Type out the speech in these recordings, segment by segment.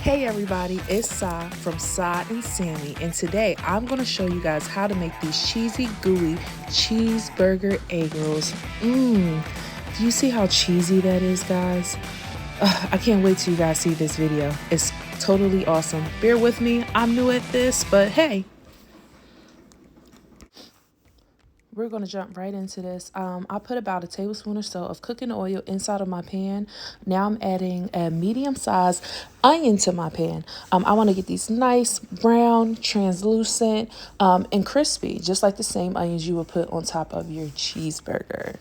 Hey everybody, it's Sah from Sah Sami, and today I'm going to show you guys how to make these cheesy, gooey cheeseburger egg rolls. Do you see how cheesy that is, guys? I can't wait till you guys see this video. It's totally awesome. Bear with me, I'm new at this, but hey. We're going to jump right into this. I put about a tablespoon or so of cooking oil inside of my pan. Now I'm adding a medium-sized onion to my pan. I want to get these nice, brown, translucent, and crispy, just like the same onions you would put on top of your cheeseburger.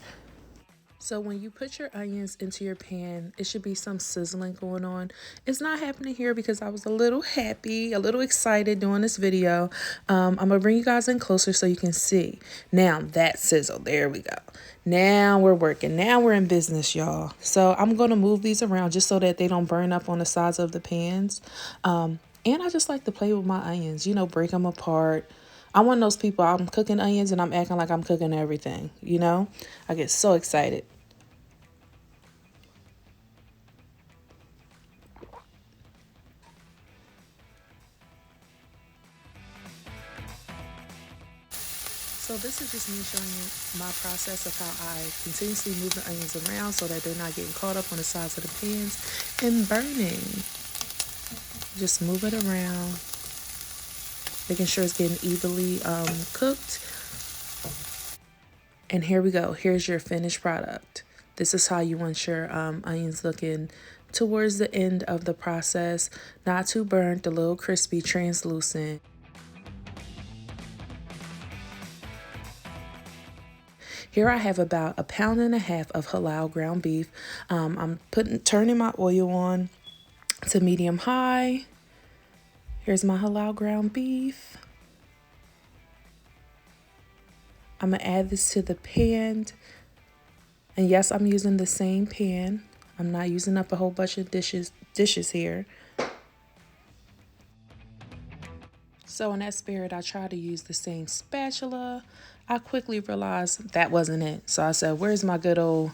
So when you put your onions into your pan, it should be some sizzling going on. It's not happening here because I was a little happy, a little excited doing this video. I'm going to bring you guys in closer so you can see. Now that sizzle, there we go. Now we're working. Now we're in business, y'all. So I'm going to move these around just so that they don't burn up on the sides of the pans. And I just like to play with my onions, you know, break them apart. I'm one of those people, I'm cooking onions and I'm acting like I'm cooking everything, you know? I get so excited. So this is just me showing you my process of how I continuously move the onions around so that they're not getting caught up on the sides of the pans and burning. Just move it around, making sure it's getting evenly cooked. And here we go. Here's your finished product. This is how you want your onions looking towards the end of the process. Not too burnt, a little crispy, translucent. Here I have about 1.5 pounds of halal ground beef. I'm turning my oil on to medium high. Here's my halal ground beef. I'm gonna add this to the pan. And yes, I'm using the same pan. I'm not using up a whole bunch of dishes here. So in that spirit, I tried to use the same spatula. I quickly realized that wasn't it. So I said, where's my good old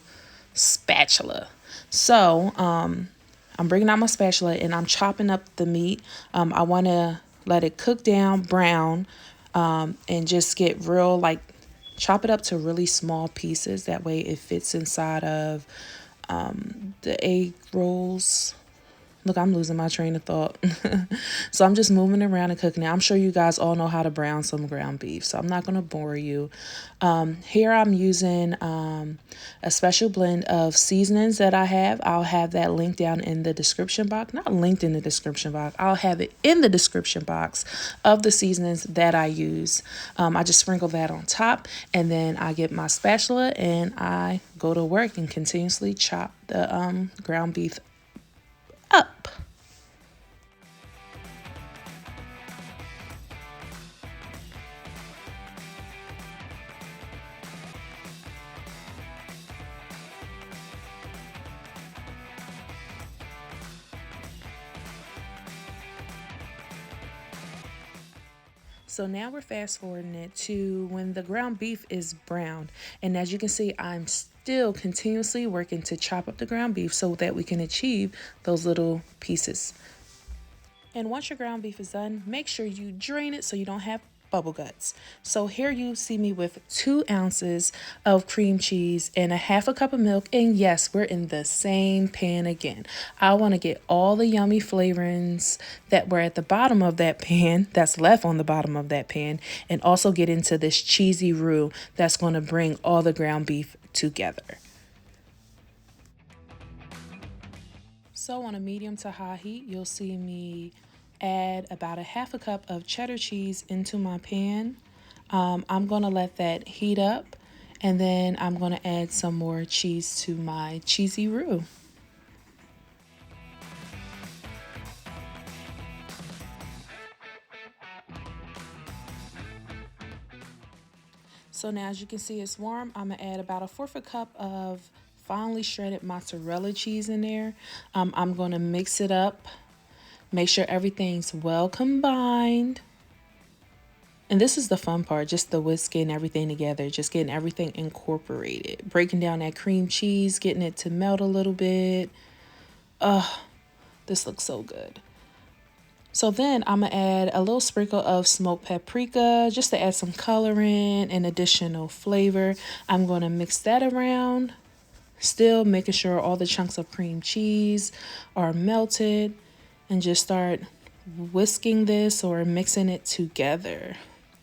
spatula? So I'm bringing out my spatula and I'm chopping up the meat. I want to let it cook down brown and just get real, like, chop it up to really small pieces. That way it fits inside of the egg rolls. Look, I'm losing my train of thought. So I'm just moving around and cooking it. I'm sure you guys all know how to brown some ground beef, so I'm not going to bore you. Here I'm using a special blend of seasonings that I have. I'll have that linked down in the description box. Not linked in the description box. I'll have it in the description box of the seasonings that I use. I just sprinkle that on top, and then I get my spatula and I go to work and continuously chop the ground beef up. So now we're fast forwarding it to when the ground beef is brown. And as you can see, I'm still continuously working to chop up the ground beef so that we can achieve those little pieces. And once your ground beef is done, make sure you drain it so you don't have bubble guts. So here you see me with 2 ounces of cream cheese and 1/2 cup of milk. And yes, we're in the same pan again. I want to get all the yummy flavorings that were at the bottom of that pan, that's left on the bottom of that pan, and also get into this cheesy roux that's going to bring all the ground beef together. So on a medium to high heat, you'll see me add about 1/2 cup of cheddar cheese into my pan. I'm going to let that heat up, and then I'm going to add some more cheese to my cheesy roux. So now as you can see, it's warm. I'm going to add about 1/4 cup of finely shredded mozzarella cheese in there. I'm going to mix it up. Make sure everything's well combined. And this is the fun part, just the whisking everything together, just getting everything incorporated. Breaking down that cream cheese, getting it to melt a little bit. This looks so good. So then I'm going to add a little sprinkle of smoked paprika just to add some coloring and additional flavor. I'm going to mix that around, still making sure all the chunks of cream cheese are melted, and just start whisking this or mixing it together.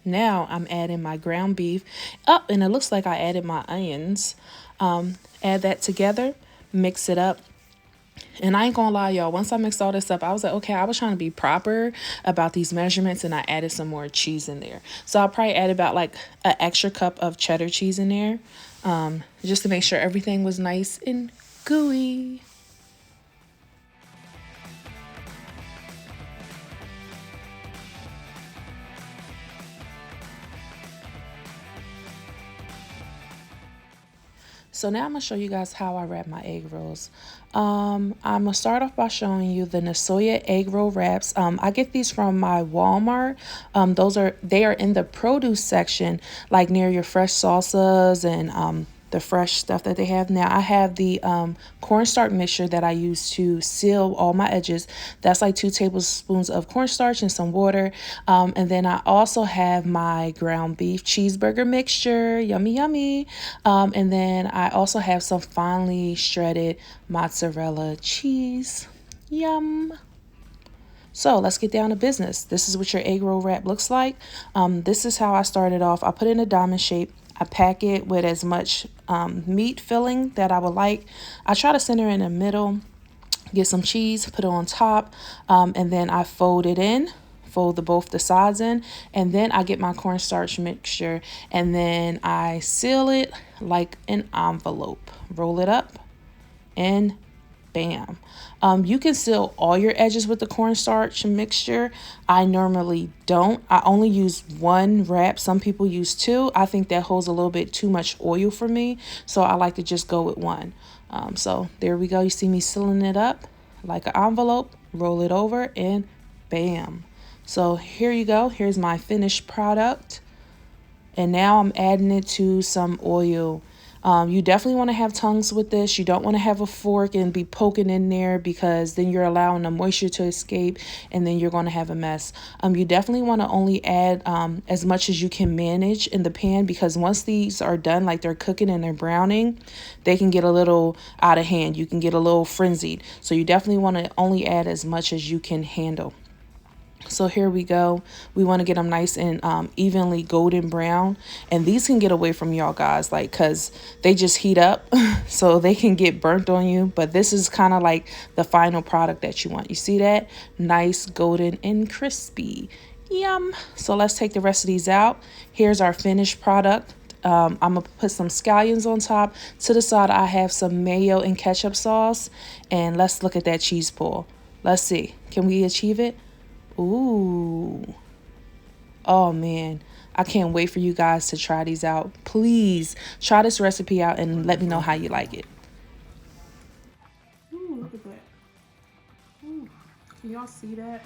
Now I'm adding my ground beef. Oh, and it looks like I added my onions. Add that together, mix it up. And I ain't gonna lie, y'all, once I mixed all this up, I was like, okay, I was trying to be proper about these measurements, and I added some more cheese in there. So I'll probably add about like an extra cup of cheddar cheese in there, just to make sure everything was nice and gooey. So now I'm going to show you guys how I wrap my egg rolls. I'm going to start off by showing you the Nasoya egg roll wraps. I get these from my Walmart. They are in the produce section, like near your fresh salsas and the fresh stuff that they have. Now I have the cornstarch mixture that I use to seal all my edges. That's like 2 tablespoons of cornstarch and some water. And then I also have my ground beef cheeseburger mixture. Yummy, yummy. And then I also have some finely shredded mozzarella cheese. Yum. So let's get down to business. This is what your egg roll wrap looks like. This is how I started off. I put it in a diamond shape. I pack it with as much meat filling that I would like. I try to center in the middle, get some cheese, put it on top, and then I fold it in, fold both the sides in, and then I get my cornstarch mixture, and then I seal it like an envelope. Roll it up, and bam. You can seal all your edges with the cornstarch mixture. I normally don't. I only use 1 wrap. Some people use 2. I think that holds a little bit too much oil for me, so I like to just go with 1. So there we go. You see me sealing it up like an envelope. Roll it over, and bam. So here you go. Here's my finished product. And now I'm adding it to some oil. You definitely want to have tongues with this. You don't want to have a fork and be poking in there, because then you're allowing the moisture to escape, and then you're going to have a mess. You definitely want to only add as much as you can manage in the pan, because once these are done, like they're cooking and they're browning, they can get a little out of hand. You can get a little frenzied. So you definitely want to only add as much as you can handle. So here we go. We want to get them nice and evenly golden brown. And these can get away from y'all guys, like, because they just heat up. So they can get burnt on you. But this is kind of like the final product that you want. You see that? Nice, golden, and crispy. Yum. So let's take the rest of these out. Here's our finished product. I'm going to put some scallions on top. To the side, I have some mayo and ketchup sauce. And let's look at that cheese pull. Let's see. Can we achieve it? Ooh. Oh man, I can't wait for you guys to try these out. Please try this recipe out and let me know how you like it. Ooh, look at that. Ooh. Can y'all see that?